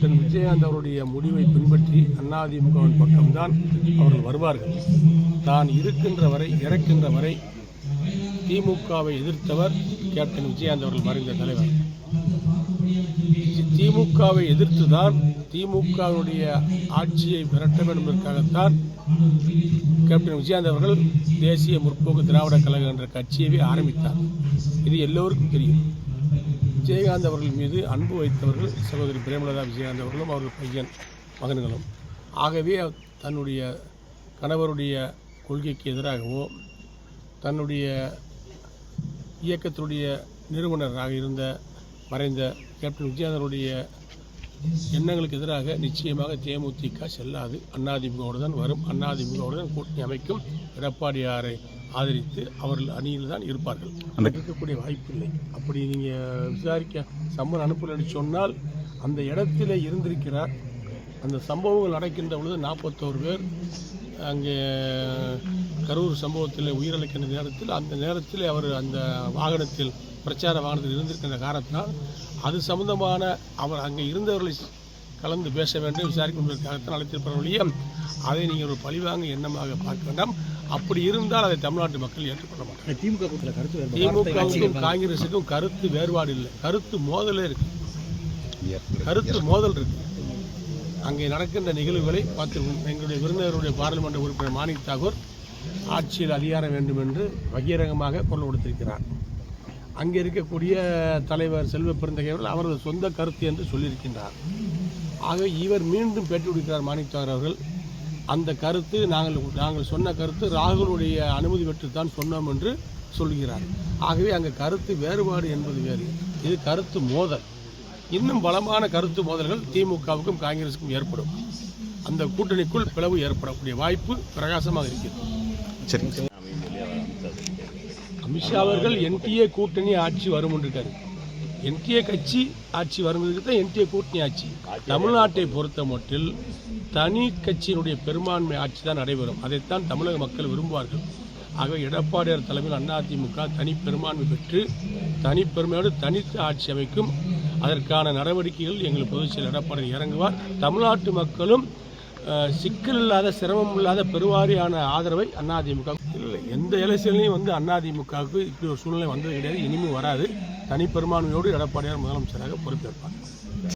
விஜயகாந்த் அவருடைய முடிவை பின்பற்றி அதிமுகவின் பக்கம்தான் அவர்கள் வருவார்கள். தான் இருக்கின்ற வரை இறக்கின்ற வரை திமுகவை எதிர்த்தவர் கேப்டன் விஜயகாந்த் அவர்கள், மறைந்த தலைவர். திமுகவை எதிர்த்துதான் திமுகவுடைய ஆட்சியை விரட்ட வேண்டும் என்பதற்காகத்தான் கேப்டன் விஜயகாந்த் அவர்கள் தேசிய முற்போக்கு திராவிட கழகம் என்ற கட்சியவே ஆரம்பித்தார். இது எல்லோருக்கும் தெரியும். விஜயகாந்த் அவர்கள் மீது அன்பு வைத்தவர்கள் சகோதரி பிரேமலதா விஜயகாந்த் அவர்களும் அவர்கள் பையன் மகன்களும். ஆகவே தன்னுடைய கணவருடைய கொள்கைக்கு எதிராகவோ தன்னுடைய இயக்கத்தினுடைய நிறுவனராக இருந்த மறைந்த கேப்டன் விஜயகாந்தனுடைய எண்ணங்களுக்கு எதிராக நிச்சயமாக தேமுதிக செல்லாது. அதிமுகவோடு தான் வரும். அதிமுகவோடு தான் கூட்டணி அமைக்கும். எடப்பாடியாரை ஆதரித்து அவர்கள் அணியில் தான் இருப்பார்கள். அந்த இருக்கக்கூடிய வாய்ப்பில்லை. அப்படி நீங்கள் விசாரிக்க சம்மன் அனுப்பலன்னு சொன்னால் அந்த இடத்துல இருந்திருக்கிறார். அந்த சம்பவங்கள் நடக்கின்ற பொழுது 41 பேர் அங்கே கரூர் சம்பவத்தில் உயிரிழக்கின்ற நேரத்தில் அந்த நேரத்தில் அவர் அந்த வாகனத்தில் பிரச்சார வாகனத்தில் இருந்திருக்கின்ற காரணத்தினால் அது சம்பந்தமான அவர் அங்கே இருந்தவர்களை கலந்து பேச வேண்டும், விசாரிப்பதற்காகத்தான் அழைத்திருப்பவர்களையே அதை நீங்கள் ஒரு பழிவாங்க எண்ணமாக பார்க்க வேண்டாம். அப்படி இருந்தால் அதை தமிழ்நாட்டு மக்கள் ஏற்றுக்கொள்ள மாட்டாங்க. திமுகவுக்கும் காங்கிரஸுக்கும் கருத்து வேறுபாடு இல்லை, கருத்து மோதலே இருக்கு. கருத்து மோதல் இருக்கு. அங்கே நடக்கின்ற நிகழ்வுகளை பார்த்து எங்களுடைய விருந்தினருடைய பாராளுமன்ற உறுப்பினர் மாணிக் தாகூர் ஆட்சியில் அதிகாரம் வேண்டும் என்று பகிரங்கமாக குரல் கொடுத்திருக்கிறார். அங்கே இருக்கக்கூடிய தலைவர் செல்வ பெருந்தகைவர்கள் அவரது சொந்த கருத்து என்று சொல்லியிருக்கின்றார். ஆக இவர் மீண்டும் பேட்டி கொடுக்கிறார் மாணிக் தாகூர் அவர்கள். அந்த கருத்து நாங்கள் சொன்ன கருத்து ராகுலுடைய அனுமதி பெற்றுத்தான் சொன்னோம் என்று சொல்கிறார். ஆகவே அங்கே கருத்து வேறுபாடு என்பது வேறு, இது கருத்து மோதல். இன்னும் பலமான கருத்து மோதல்கள் திமுகவுக்கும் காங்கிரஸுக்கும் ஏற்படும். அந்த கூட்டணிக்குள் பிளவு ஏற்படக்கூடிய வாய்ப்பு பிரகாசமாக இருக்கிறது. அமித்ஷா அவர்கள் என்டிஏ கூட்டணி ஆட்சி வரும் என்றார். என்டிஏ கட்சி ஆட்சி வருவதற்கு தான் என்டிஏ கூட்டணி ஆட்சி. தமிழ்நாட்டை பொறுத்த மட்டில் தனி கட்சியினுடைய பெரும்பான்மை ஆட்சி தான் நடைபெறும். அதைத்தான் தமிழக மக்கள் விரும்புவார்கள். ஆகவே எடப்பாடியார் தலைமையில் அதிமுக தனி பெரும்பான்மை பெற்று தனிப்பெருமையோடு தனித்து ஆட்சி அமைக்கும். அதற்கான நடவடிக்கைகள் எங்கள் பொதுச் செயலர் எடப்பாடி இறங்குவார். தமிழ்நாட்டு மக்களும் சிக்கல் இல்லாத சிரமம் இல்லாத பெருவாரியான ஆதரவை அதிமுக இல்லை. எந்த எலெக்ஷன்லையும் அதிமுகவுக்கு இப்படி ஒரு சூழ்நிலை வந்தது கிடையாது, இனிமேல் வராது. தனிப்பெரும்பான்மையோடு எடப்பாடியார் முதலமைச்சராக பொறுப்பேற்பார்.